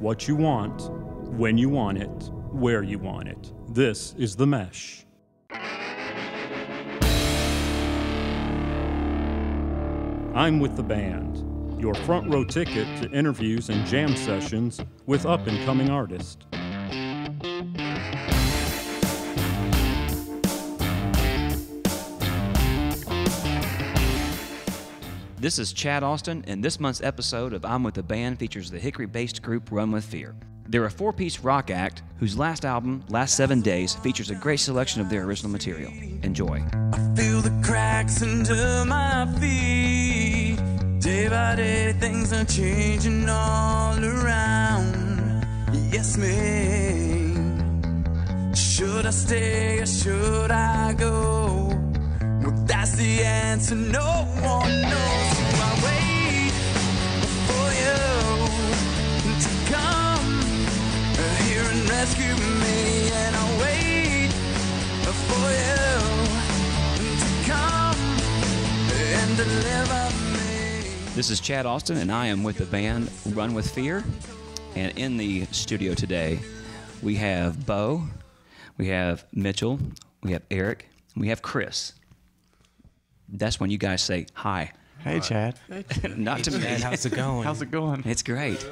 what you want, when you want it, where you want it. This is The Mesh. I'm with the band, your front row ticket to interviews and jam sessions with up-and-coming artists. This is Chad Austin, and this month's episode of I'm With the Band features the Hickory-based group RunWithFear. They're a four-piece rock act whose last album, Last 7 Days, features a great selection of their original material. Enjoy. I feel the cracks under my feet. Day by day, things are changing all around. Yes, ma'am. Should I stay or should I go? Well, that's the answer no one knows. So I wait for you to come here and rescue me, and I wait for you to come and deliver me. This is Chad Austin, and I am with the band RunWithFear. And in the studio today, we have Bo, we have Mitchell, we have Eric, and we have Chris. That's when you guys say hi. Hey, Chad. Not to me. How's it going? How's it going? It's great.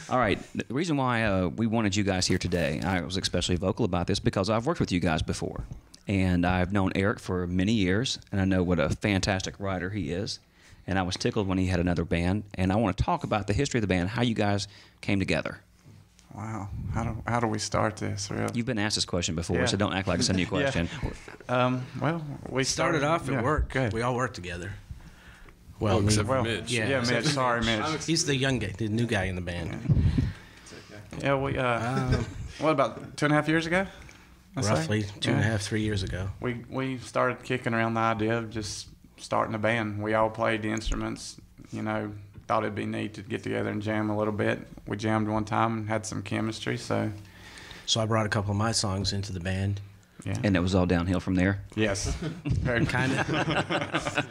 All right. The reason why we wanted you guys here today, I was especially vocal about this because I've worked with you guys before. And I've known Eric for many years, and I know what a fantastic writer he is. And I was tickled when he had another band. And I want to talk about the history of the band, how you guys came together. Wow. How do we start this, really? You've been asked this question before, Yeah. so don't act like it's a new question. Well, we Started off at work. Good. We all worked together. Well, except for Well, Mitch. Yeah. Mitch. Sorry, Mitch. he's the young guy, the new guy in the band. Yeah, we. What about 2.5 years ago? I say? Roughly two and a Yeah. half, 3 years ago. We started kicking around the idea of just starting a band. We all played the instruments. You know, thought it'd be neat to get together and jam a little bit. We jammed one time and had some chemistry. So So I brought a couple of my songs into the band. yeah. And it was all downhill from there. Yes. Very Kind of.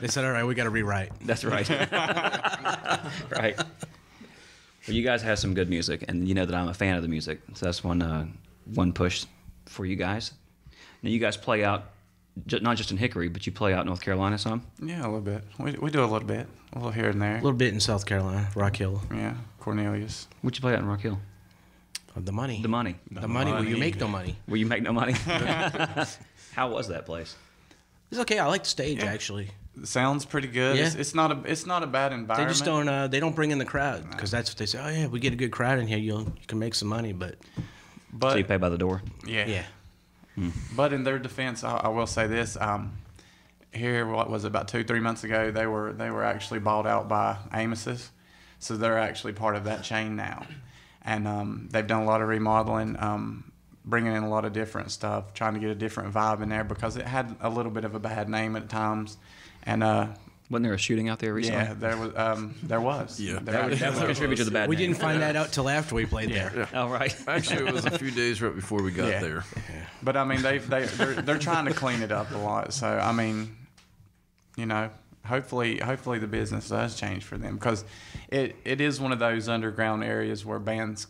They said, all right, we got to rewrite. That's right. Right. Well, you guys have some good music, and you know that I'm a fan of the music. So that's one push for you guys. Now, you guys play out, not just in Hickory, but you play out North Carolina some? Yeah, a little bit. We do a little bit, a little here and there. A little bit in South Carolina, Rock Hill. Yeah, Cornelius. What'd you play out in Rock Hill? The money. The Money. The money where you make no money. Where you make no money? How was that place? It's okay. I like the stage, Yeah. actually. Sounds pretty good. Yeah. It's not a bad environment. They just don't. They don't bring in the crowd because that's what they say. Oh yeah, we get a good crowd in here. You can make some money, but But So you pay by the door? yeah. yeah. But in their defense, I will say this: here, what was it, about 2-3 months ago? They were actually bought out by Amos's, so they're actually part of that chain now, and they've done a lot of remodeling, bringing in a lot of different stuff, trying to get a different vibe in there because it had a little bit of a bad name at times, and Wasn't there a shooting out there recently? yeah, there was. Yeah. There That would contribute to the bad We name. didn't find that out till after we played there. Oh, right. Actually, it was a few days right before we got Yeah. there. But I mean, they're trying to clean it up a lot. So I mean, you know, hopefully the business does change for them because it is one of those underground areas where bands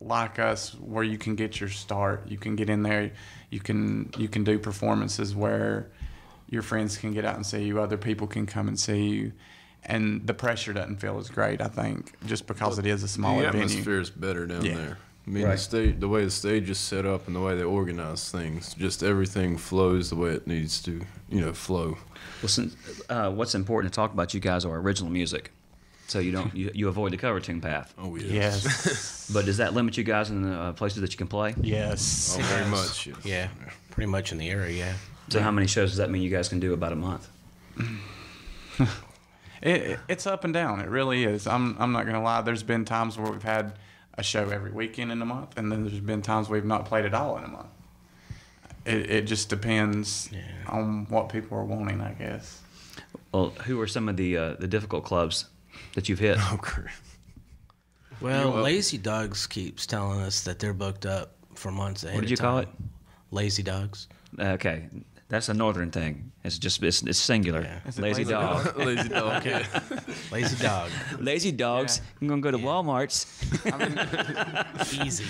like us, where you can get your start, you can get in there, you can do performances where your friends can get out and see you, other people can come and see you, and the pressure doesn't feel as great. I think just because it is a smaller The venue. atmosphere is better down Yeah. there. I mean, Right. the way the stage is set up and the way they organize things, just everything flows the way it needs to, flow. Well, since, what's important to talk about, you guys are original music. So you avoid the cover tune path. Oh, Yes. But does that limit you guys in the places that you can play? Yes. Oh, very much. Yes. Yeah, pretty much in the area. Yeah. So how many shows does that mean you guys can do about a month? It's up and down. It really is. I'm not gonna lie. There's been times where we've had a show every weekend in a month, and then there's been times we've not played at all in a month. It just depends on what people are wanting, I guess. Well, who are some of the difficult clubs that you've hit? Oh, great. Well, Lazy Dogs keeps telling us that they're booked up for months ahead. What did you of time. call it? Lazy Dogs. Okay. That's a northern thing. It's singular. Yeah. Is it Lazy dog. Lazy dog. Okay. Lazy dog. Lazy dogs. Yeah. I'm gonna go to Walmart's. Easy.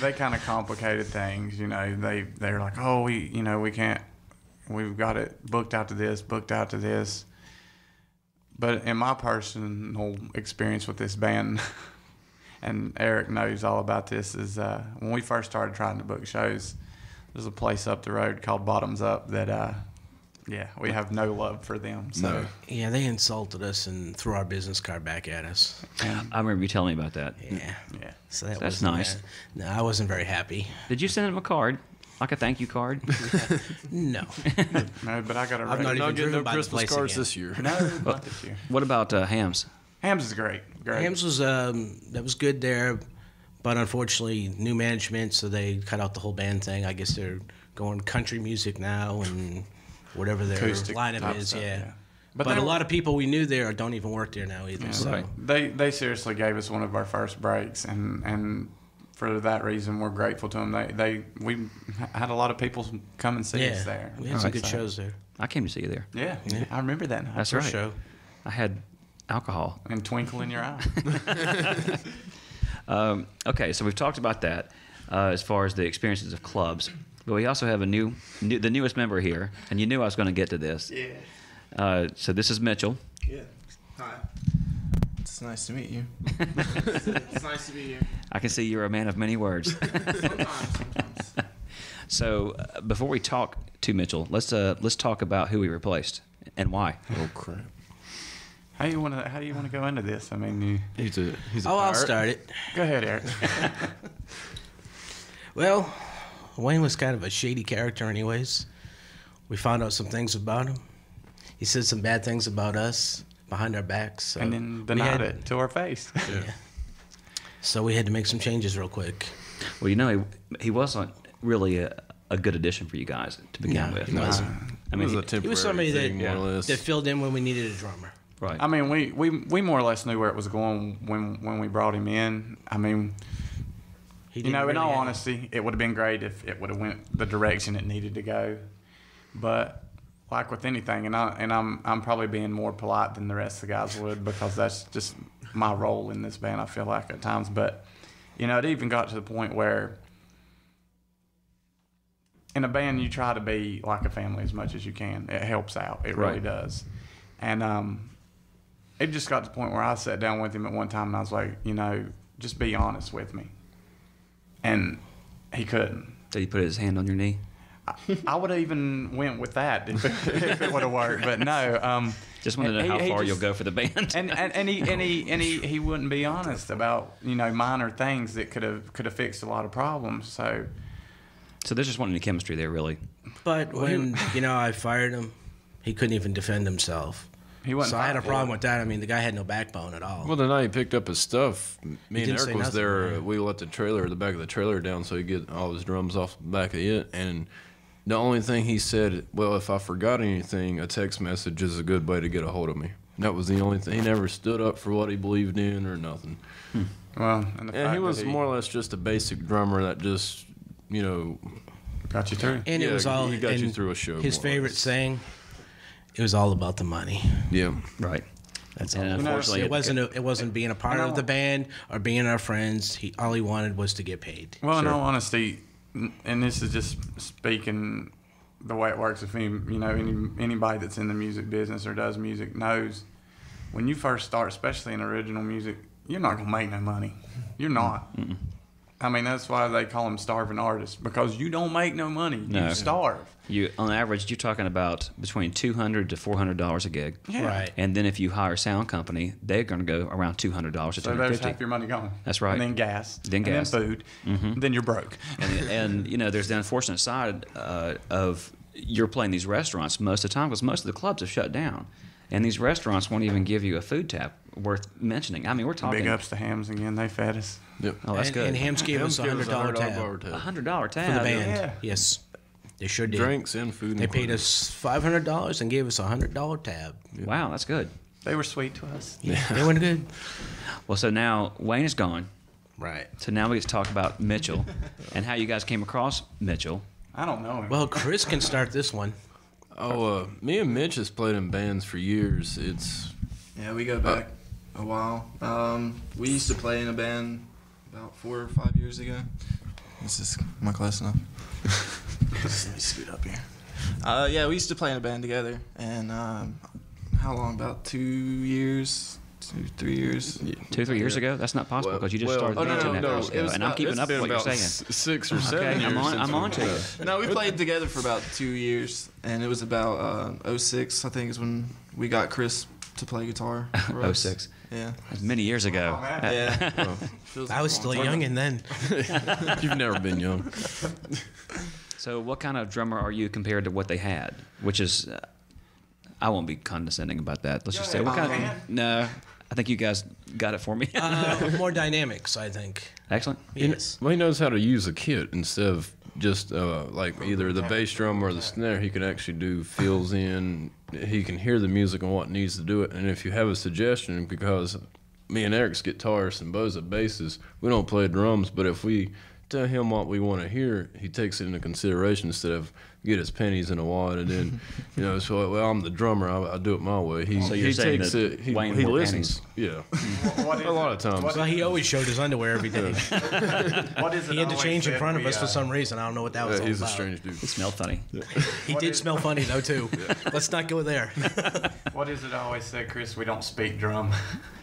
They kind of complicated things, you know. They're like, oh, we can't. We've got it booked out to this. But in my personal experience with this band, and Eric knows all about this, is when we first started trying to book shows, there's a place up the road called Bottoms Up that, we have no love for them. So. No. Yeah, they insulted us and threw our business card back at us. I remember you telling me about that. Yeah. Yeah. So That's wasn't nice. bad. No, I wasn't very happy. Did you send him a card, like a thank you card? No. No, but I got a I've not Not even getting driven no by the Christmas place cards again. this year. No, not this year. What about Hams? Hams is great. Hams was that was good there, but unfortunately new management, so they cut out the whole band thing. I guess they're going country music now and whatever their Acoustic lineup type is. stuff, Yeah. yeah. But But a they- lot of people we knew there don't even work there now either. Yeah. So Right. They seriously gave us one of our first breaks, and for that reason, we're grateful to them. We had a lot a lot of people come and see us there. we had some Right. good shows there. I came to see you there. Yeah, I remember that night. That's First right. show. I had alcohol. And twinkle in your eye. Okay, so we've talked about that as far as the experiences of clubs, but we also have the newest member here, and you knew I was going to get to this. Yeah. So this is Mitchell. Yeah. Hi. It's nice to meet you. It's nice to meet you. I can see you're a man of many words. Sometimes. So before we talk to Mitchell, let's talk about who we replaced and why. Oh crap. How do you want to go into this? I mean, He's a I'll pirate. start it. go ahead, Eric. Well, Wayne was kind of a shady character anyways. We found out some things about him. He said some bad things about us behind our backs. So And then we denied had- it to our face. Yeah. So we had to make some changes real quick. Well, you know, he wasn't really a good addition for you guys to begin No, with. he wasn't. I It mean, was a he- temporary He was somebody that, thing, more or less. that filled in when we needed a drummer. right. I mean, we more or less knew where it was going when we brought him in. I mean, He you didn't know, in really all have- honesty, it would have been great if it would have went the direction it needed to go. But like with anything, and I'm probably being more polite than the rest of the guys would, because that's just my role in this band, I feel like at times. But you know, it even got to the point where in a band you try to be like a family as much as you can. It helps out. It really Right. does. And it just got to the point where I sat down with him at one time and I was like, you know, just be honest with me. And he couldn't. Did he put his hand on your knee? I would have even went with that if it would have worked, but no. Just wanted to know how he far just- you'll go for the band. And he wouldn't be honest about, you know, minor things that could have fixed a lot of problems. So So there's just wasn't any chemistry there, really. But when, I fired him, he couldn't even defend himself. he wasn't. So I had a fired for problem it. with that. I mean, the guy had no backbone at all. Well, the night he picked up his stuff, me and didn't say Eric was nothing, there. man. We let the back of the trailer down so he could get all his drums off the back of it. And the only thing he said, well, if I forgot anything, a text message is a good way to get a hold of me. And that was the only thing. He never stood up for what he believed in or nothing. Well, and the And fact he was that more or less just a basic drummer that just, got you through. And it Yeah, was all he got you and through a show, His more or favorite less. saying, it was all about the money. yeah. Right. That's And all. unfortunately, It wasn't being a part And of the I'll- band or being our friends. All he wanted was to get paid. Well, in Sure. all honesty, and this is just speaking the way it works. If anybody that's in the music business or does music knows, when you first start, especially in original music, you're not gonna make no money. You're not. I mean, that's why they call them starving artists, because you don't make no money. No. You starve. On average, you're talking about between $200 to $400 a gig. Yeah. Right. And then if you hire a sound company, they're going to go around $200 to So there's $250. half your money gone. That's right. And then gas. Then and gas. then food. Then you're broke. And there's the unfortunate side of you're playing these restaurants most of the time, because most of the clubs have shut down, and these restaurants won't even give you a food tab worth mentioning. I mean, we're talking Big ups to Hams again. They fed us. Yep. Oh, that's and, good. And Hams gave us a $100 tab $100 tab for the band. Yeah. Yes, they sure did. Drinks and food. They paid included. us $500 and gave us a $100 tab. Wow, that's good. They were sweet to us. They went good. Well, so now Wayne is gone. Right. So now we get to talk about Mitchell and how you guys came across Mitchell I don't know him. Well, Chris can start this one. Oh, me and Mitch has played in bands for years. Yeah, we go back a while. We used to play in a band about 4 or 5 years ago. Is this my close enough? Let me scoot up here. Yeah, we used to play in a band together, and how long? About 2 years, 2, 3 years. 2, 3 years ago? That's not possible because you just started oh, the band 2.5 no, years ago, and I'm keeping up with what you're saying. 6 or 7 Okay, years. I'm on to you. No, we played together for about 2 years, and it was about 06, I think, is when we got Chris to play guitar. For us. 06. Yeah. That's many years ago. Oh, man. Yeah. I was still young and then. You've never been young. So, what kind of drummer are you compared to what they had? Which is, I won't be condescending about that. Let's just say, what kind of? No, I think you guys got it for me. More dynamics, I think. Excellent. Yes. Well, he knows how to use a kit instead of just like either the bass drum or the snare. He can actually do fills in. He can hear the music and what needs to do it. And if you have a suggestion, because me and Eric's guitarists and Bo's at basses, we don't play drums, but if we tell him what we want to hear, he takes it into consideration instead of get his pennies in a wad and then, so, well, I'm the drummer, I do it my way. So you're he saying takes that it, he Wayne wore listens. Yeah. A lot of times. Well, he always showed his underwear every day. What is it He had to always change in said front of we, us for some reason. I don't know what that was all He's a about. strange dude. It smelled funny. He did smell funny, though, too. Let's not go there. What is it I always said, Chris? We don't speak drum.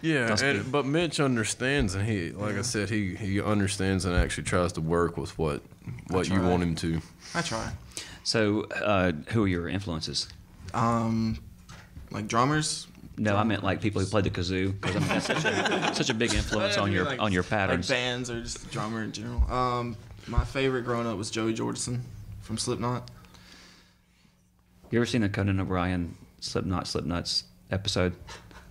Yeah, That's good. but Mitch understands, and he, like I said, he understands and actually tries to work with what you try. want him to. I try. So, who are your influences? Like drummers. No, I meant like people who played the kazoo, because I mean, that's such a big influence on your patterns. Like bands or just the drummer in general. My favorite growing up was Joey Jordison from Slipknot. You ever seen the Conan O'Brien Slipknots episode?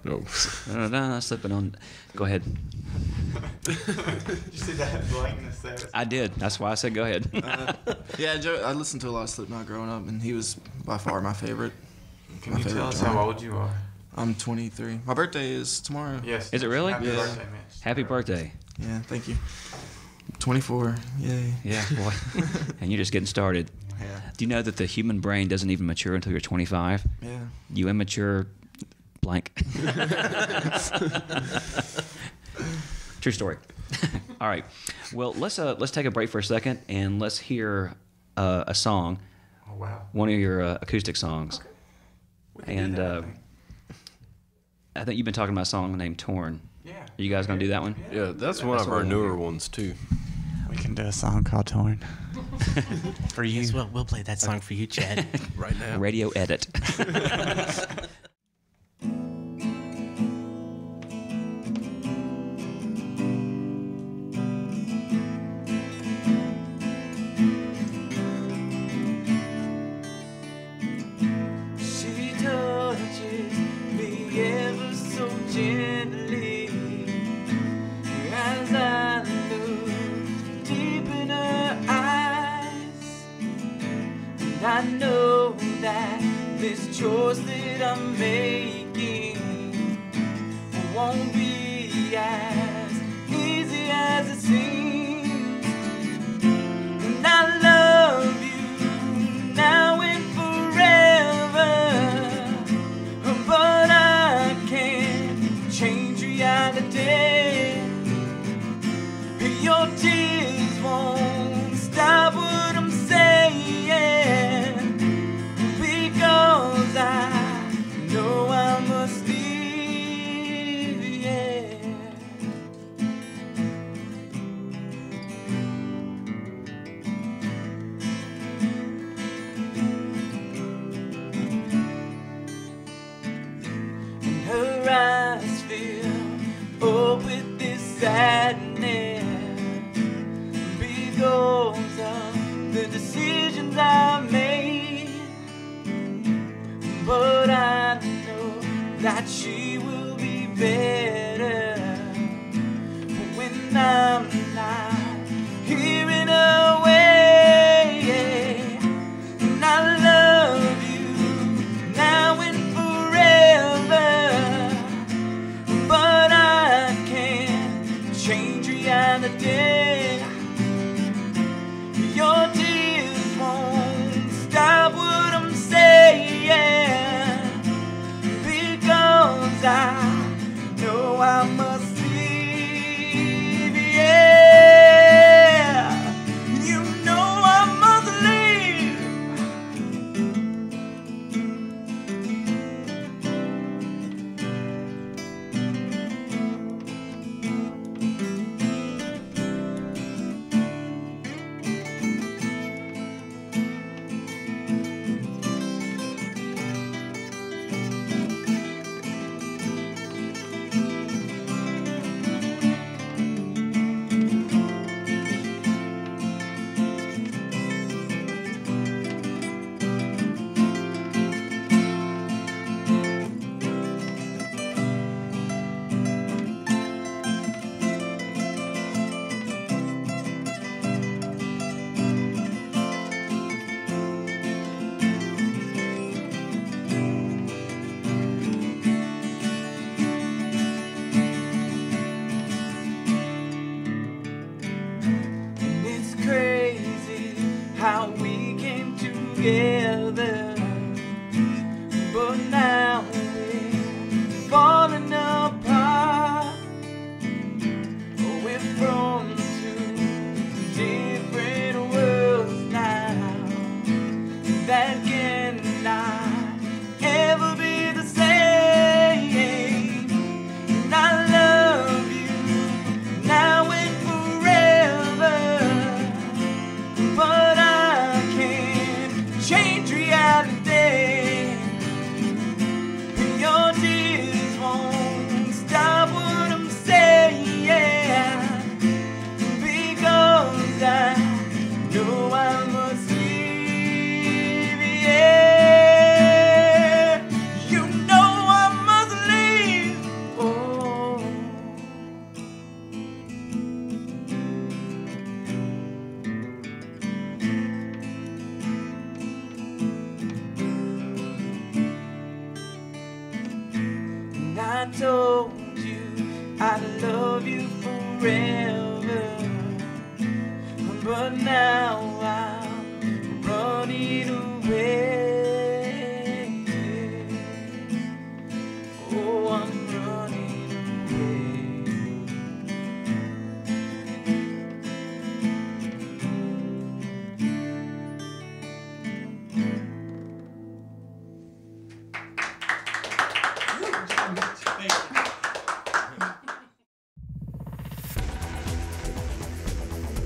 No. Slipping on. Go ahead. Did you see that blankness there? I did. That's why I said go ahead. Yeah, I listened to a lot of Slipknot growing up, and he was by far my favorite. Can you tell us how old you are? I'm 23. My birthday is tomorrow. Yes. Is it really? Happy Yeah. birthday, Mitch. Happy birthday. Yeah, thank you. 24. Yay. Yeah, boy. And you're just getting started. Yeah. Do you know that the human brain doesn't even mature until you're 25? Yeah. You immature blank. True story. All right. Well, let's take a break for a second and let's hear a song, Oh, wow. one of your acoustic songs. We can do And that, I think you've been talking about a song named "Torn." Yeah. Are you guys gonna do that one? Yeah, that's one of our newer ones too. We can do a song called Torn. For you. Yes, we'll play that song for you, Chad. Right now. Radio edit. She touches me ever so gently as I look deep in her eyes. And I know that this choice that I'm making won't be as easy as it seems. And I love you now and forever, but I can't change reality. Your tears won't stop what I'm saying, because I know I must leave, yeah. And her eyes fill up with this sadness because of the decisions I made. But I know that she will be better when I'm not here in a way. And I love you now and forever, but I can't change reality. Your tears won't must leave, yeah. You know I must leave. It's crazy how we came together, but now we're falling apart. We're from two different worlds now that cannot ever be the same. And I love you now and forever, but I can't change reality. Your tears won't stop what I'm saying, because I know I must leave, yeah. You know I must leave, oh. And I told you I'd love you forever, but now I'm running away. Oh, I'm running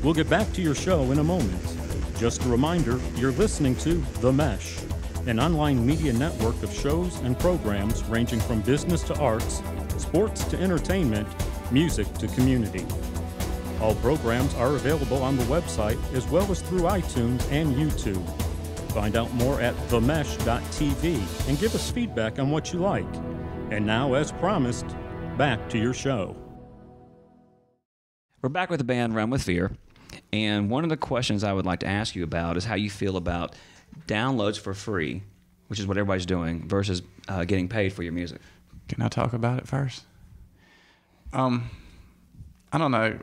We'll get back to your show in a moment. Just a reminder, you're listening to The Mesh, an online media network of shows and programs ranging from business to arts, sports to entertainment, music to community. All programs are available on the website as well as through iTunes and YouTube. Find out more at themesh.tv and give us feedback on what you like. And now, as promised, back to your show. We're back with the band Run With Fear, and one of the questions I would like to ask you about is how you feel about downloads for free, which is what everybody's doing, versus getting paid for your music. Can I talk about it first? I don't know.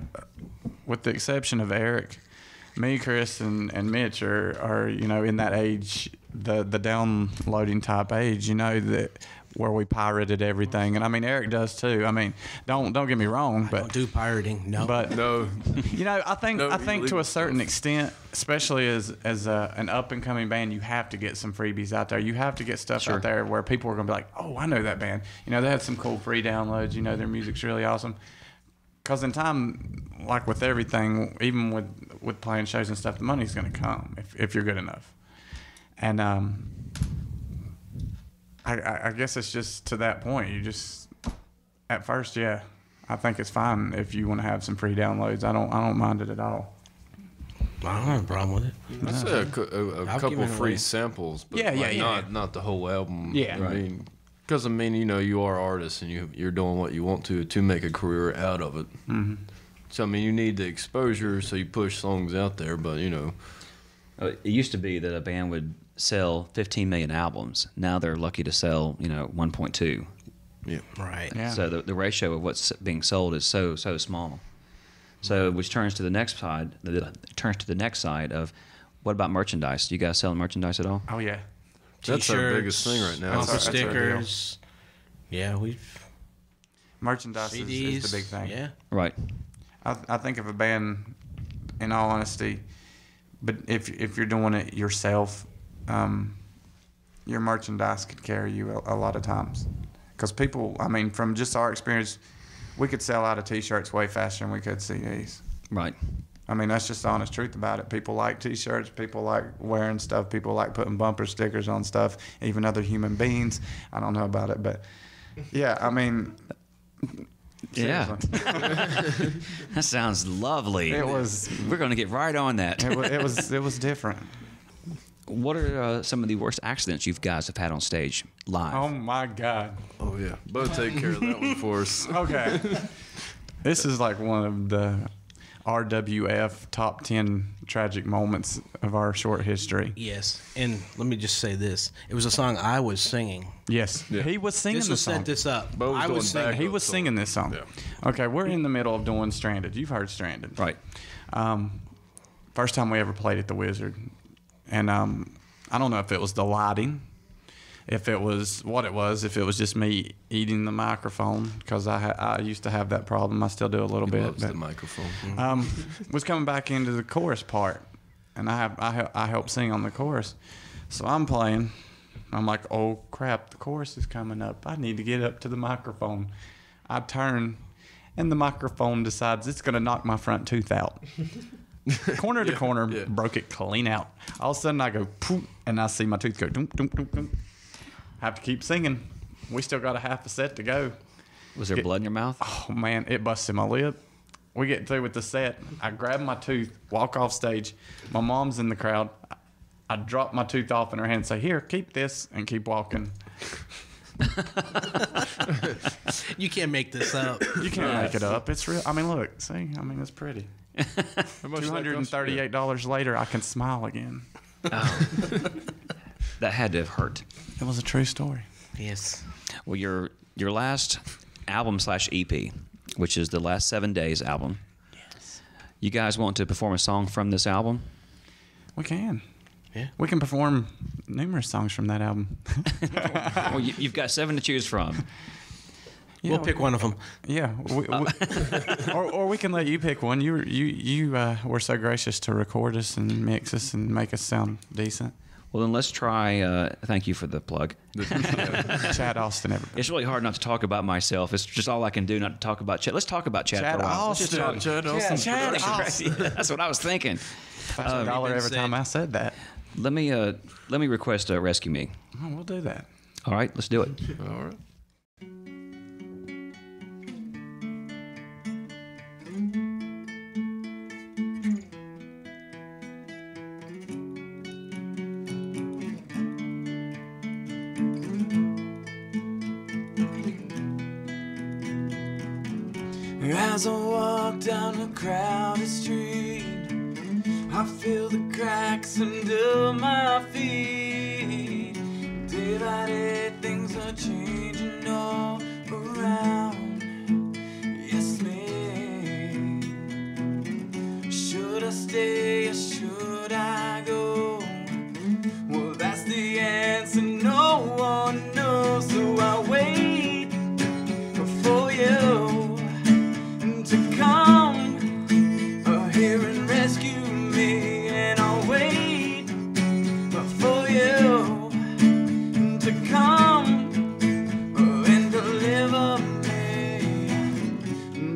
With the exception of Eric, me, Chris, and Mitch are in that age, the downloading type age, that where we pirated everything. And I mean, Eric does too. I mean, don't get me wrong, but I don't do pirating. No. But No. I think to a certain extent, especially as an up and coming band, you have to get some freebies out there. You have to get stuff out there where people are going to be like, oh, I know that band. They have some cool free downloads. Their music's really awesome. Because in time, like with everything, even with playing shows and stuff, the money's going to come if you're good enough. And I guess it's just to that point. You just, at first, I think it's fine if you want to have some free downloads. I don't mind it at all. I don't have a problem with it. I'd say a couple free samples, but not the whole album. Yeah. I mean, because you are artists and you're doing what you want to make a career out of it. Mm-hmm. So I mean, you need the exposure, so you push songs out there. But it used to be that a band would sell 15 million albums. Now they're lucky to sell 1.2. Yeah. Right. Yeah. So the ratio of what's being sold is so small. So which turns to the next side. Of what about merchandise? Do you guys sell merchandise at all? Oh yeah. That's our biggest thing right now. Stickers. Yeah, Merchandise CDs, is the big thing. Yeah. Right. I think if a band, in all honesty, but if you're doing it yourself, your merchandise could carry you a lot of times. Because people, I mean, from just our experience, we could sell out of T-shirts way faster than we could CDs. Right. I mean, that's just the honest truth about it. People like T-shirts. People like wearing stuff. People like putting bumper stickers on stuff. Even other human beings. I don't know about it, but yeah, I mean, Yeah. That sounds lovely. it was We're going to get right on that. it was different. What are some of the worst accidents you guys have had on stage live? Oh my God. Oh yeah, Bo take care of that one for us. Okay. This is like one of the RWF top 10 tragic moments of our short history. Yes. And let me just say this. It was a song I was singing. Yes. Yeah. He was singing This the will song. set this up. Bo was I doing was singing. backup. He was singing this song. Yeah. Okay, we're in the middle of doing Stranded. You've heard Stranded. Right. First time we ever played at the Wizard. And I don't know if it was the lighting, if it was what it was, if it was just me eating the microphone, because I used to have that problem. I still do a little He bit. loves But, the microphone. was coming back into the chorus part, and I helped sing on the chorus. So I'm playing. I'm like, oh crap, the chorus is coming up. I need to get up to the microphone. I turn, and the microphone decides it's going to knock my front tooth out. Corner to corner, yeah. broke it clean out. All of a sudden I go, poof, and I see my tooth go, doom, doom, doom, doom. Have to keep singing. We still got a half a set to go. Was there blood in your mouth? Oh man, it busted my lip. We get through with the set. I grab my tooth, walk off stage. My mom's in the crowd. I drop my tooth off in her hand and say, here, keep this, and keep walking. You can't make this up. You can't make it up. It's real. I mean, look, see? I mean, it's pretty. How much did that cost you? $238 later, I can smile again. That had to have hurt. It was a true story. Yes. Well, your last album / EP, which is the Last 7 Days album. Yes. You guys want to perform a song from this album? We can. Yeah. We can perform numerous songs from that album. Well, you've got 7 to choose from. Yeah, We'll pick one of them. Yeah, or we can let you pick one. You were so gracious to record us and mix us and make us sound decent. Well, then let's try. Thank you for the plug. Chad Austin, everybody. It's really hard not to talk about myself. It's just all I can do not to talk about Chad. Let's talk about Chad for a while. Let's just talk. Chad Austin. Chad Production. Austin. That's what I was thinking. $1 every time I said that. Let me request Rescue Me. Oh, we'll do that. All right, let's do it. All right. As I walk down the crowded street, I feel the cracks under my feet. Day by day, things are changing all around. Yes, me. Should I stay or should I go? Well, that's the answer no one knows. So I wait for you to come here and rescue me, and I'll wait for you to come and deliver me.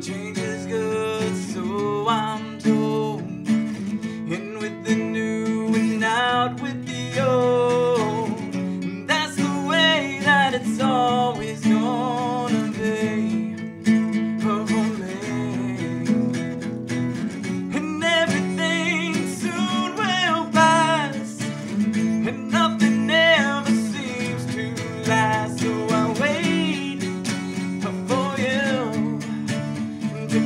Change is good, so I'm told, in with the new and out with the old. That's the way that it's always gonna be. To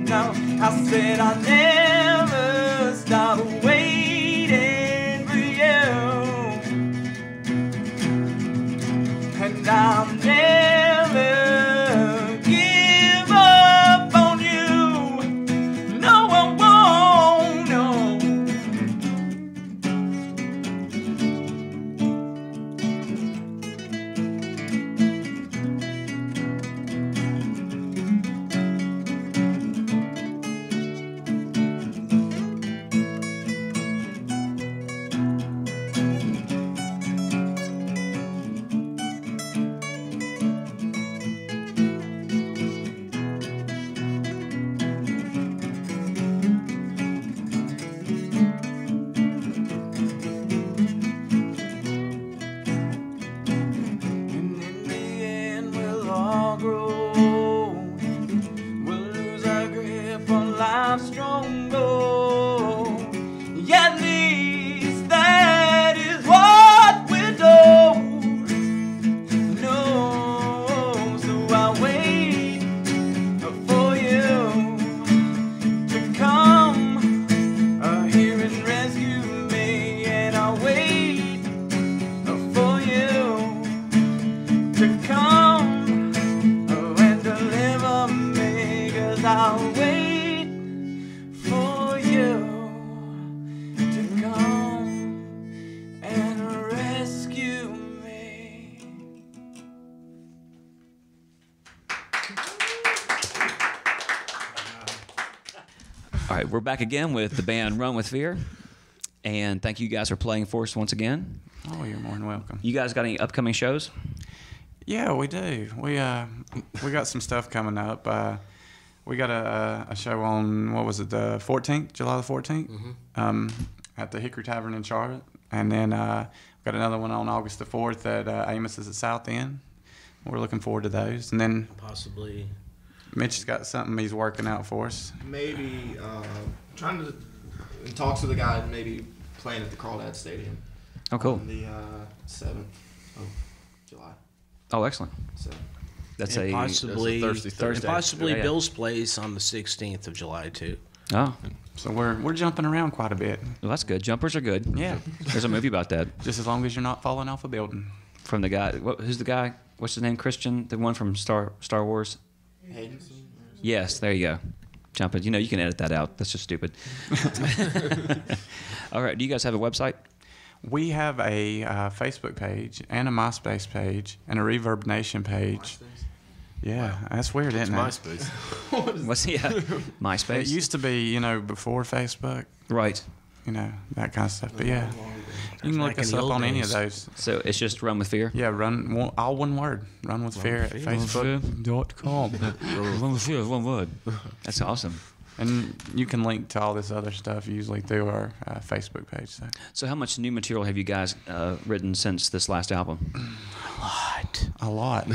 No, I said I'll never stop waiting for you, and I'll never give up on you. No, I won't, no. And in the end, we'll all grow old. We'll lose our grip on life's strong goal. Yeah, at least that is what we're told. No, so I'll wait for you to come here and rescue me, and I'll wait for you to come and deliver me, 'cause I'll wait for you to come and rescue me. All right, we're back again with the band Run With Fear. And thank you guys for playing for us once again. Oh, you're more than welcome. You guys got any upcoming shows? Yeah, we do. We got some stuff coming up. We got a show on, what was it, the 14th, July the 14th, at the Hickory Tavern in Charlotte. And then we got another one on August the 4th at Amos's at South End. We're looking forward to those. And then Possibly. Mitch's got something he's working out for us. Maybe trying to in talks with a guy, maybe playing at the Crawdad Stadium. Oh, cool. On the 7th of July. Oh, excellent. So That's And a possibly Thursday. and possibly Yeah, yeah. Bill's Place on the 16th of July too. Oh, So we're jumping around quite a bit. well, that's good. Jumpers are good. Yeah. There's a movie about that Just as long as you're not falling off a building. from the guy. Who's the guy? What's his name? Christian, the one from Star Wars. Hayden. Yes, there you go. Jumping. You know, you can edit that out. That's just stupid. All right. Do you guys have a website? We have a Facebook page and a MySpace page and a Reverb Nation page. Yeah, that's weird, It's isn't it? MySpace. What's MySpace? It used to be, before Facebook, Right. that kind of stuff. But yeah, you can Back look in us the up old on any of days. those. So it's just Run With Fear. Yeah, all one word. Run with Fear at Facebook.com. Run With Fear, one word. That's awesome. And you can link to all this other stuff usually through our Facebook page. So. So how much new material have you guys written since this last album? A lot.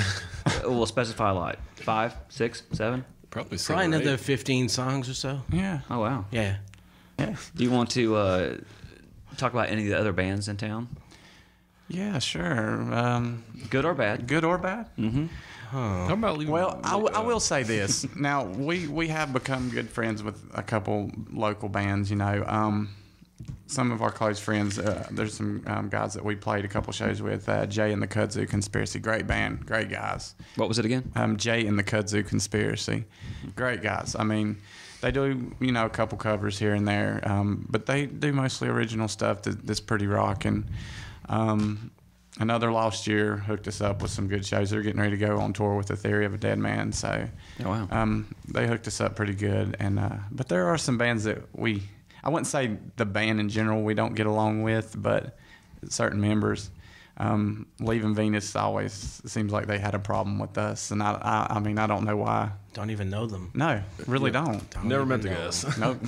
We'll specify a lot. 5, 6, 7? Probably Probably 7 or 8. another 15 songs or so. Yeah. Oh, wow. Yeah. Yeah. Do you want to talk about any of the other bands in town? Yeah, sure. Good or bad? Good or bad? Mm-hmm. How about leaving? Well, I will say this. Now, we have become good friends with a couple local bands, some of our close friends. There's some guys that we played a couple shows with. Jay and the Kudzu Conspiracy, great band, great guys. What was it again? Jay and the Kudzu Conspiracy, great guys. I mean, they do a couple covers here and there, but they do mostly original stuff that's pretty rocking. Another Lost Year hooked us up with some good shows. They're getting ready to go on tour with The Theory of a Dead Man, so Oh, wow. they hooked us up pretty good. And but there are some bands that I wouldn't say the band in general we don't get along with, but certain members. Leaving Venus always seems like they had a problem with us, and I mean I don't know why. Don't even know them. No, really don't. Never even met the know guys. Nope.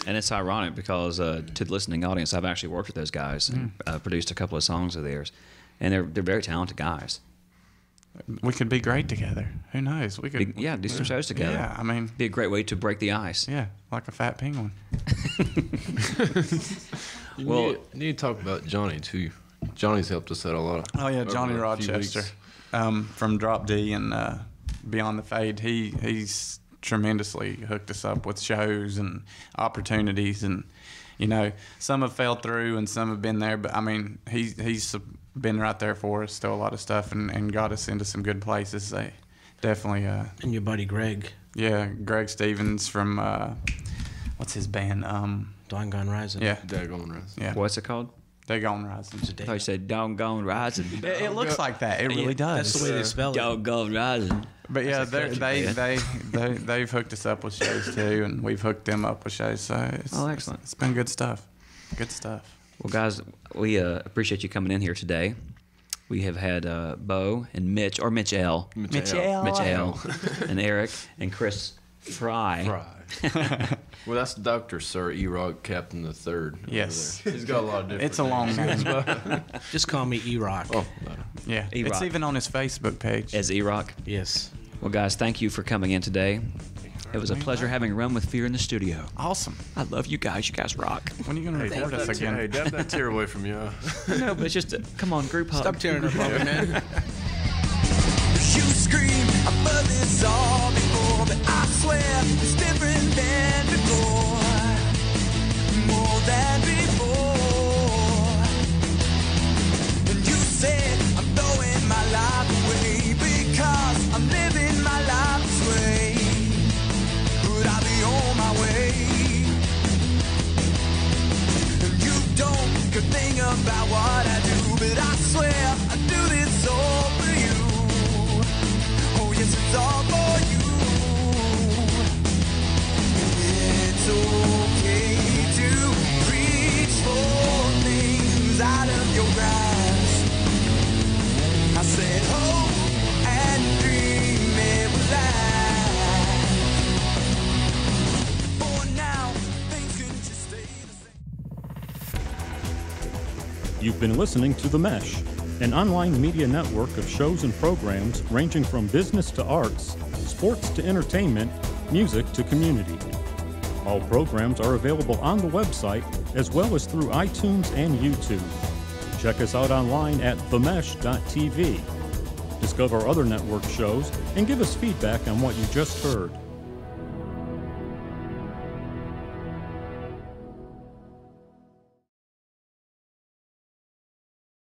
And it's ironic because to the listening audience, I've actually worked with those guys and produced a couple of songs of theirs, and they're very talented guys. We could be great together. Who knows? We could. Do some shows together. Yeah, I mean, Be a great way to break the ice. yeah, like a fat penguin. Well- You need to talk about Johnny too. Johnny's helped us out a lot. Oh yeah, over Johnny a few Rochester, weeks. from Drop D and Beyond the Fade. He's tremendously hooked us up with shows and opportunities, and some have fell through and some have been there, but I mean he's been right there for us through a lot of stuff and got us into some good places. They definitely And your buddy Greg. Yeah, Greg Stevens from what's his band? Dawn Gone Rising. Yeah, Daggone Rising. yeah. What's it called? They Gone Rising. I thought you said Doggone Rising. It looks like that. It really does. That's the way they spell it. Doggone Rising. But yeah, That's they've hooked us up with shows too, and we've hooked them up with shows. So excellent. It's been good stuff. Good stuff. Well, guys, we appreciate you coming in here today. We have had Bo and Mitch, or Mitch L. Mitch L. And Eric and Chris Fry. Well, that's Dr. Sir E-Rock Captain the Third. Yes. He's got a lot of different It's a long name. Just call me E-Rock. Oh, Yeah, E-Rock. it's even on his Facebook page. As E-Rock. Yes. Well, guys, thank you for coming in today. It was a pleasure having Run with Fear in the studio. Awesome. I love you guys. You guys rock. When are you going to record us again? Hey, dab that tear away from you. No, but it's just come on, group hug. Stop tearing up over it, man. You scream, I've heard this all before, but I swear it's different than before, more than before. And you say I'm throwing my life away because I'm living my life this way, but I'll be on my way. And you don't could think about what I do, but I swear I do this all for you. Oh yes, it's all for you. It's okay to reach for things out of your grasp. I said hope and dream it will last. For now, things can just stay the same. You've been listening to The Mesh, an online media network of shows and programs ranging from business to arts, sports to entertainment, music to community. All programs are available on the website as well as through iTunes and YouTube. Check us out online at themesh.tv. Discover other network shows and give us feedback on what you just heard.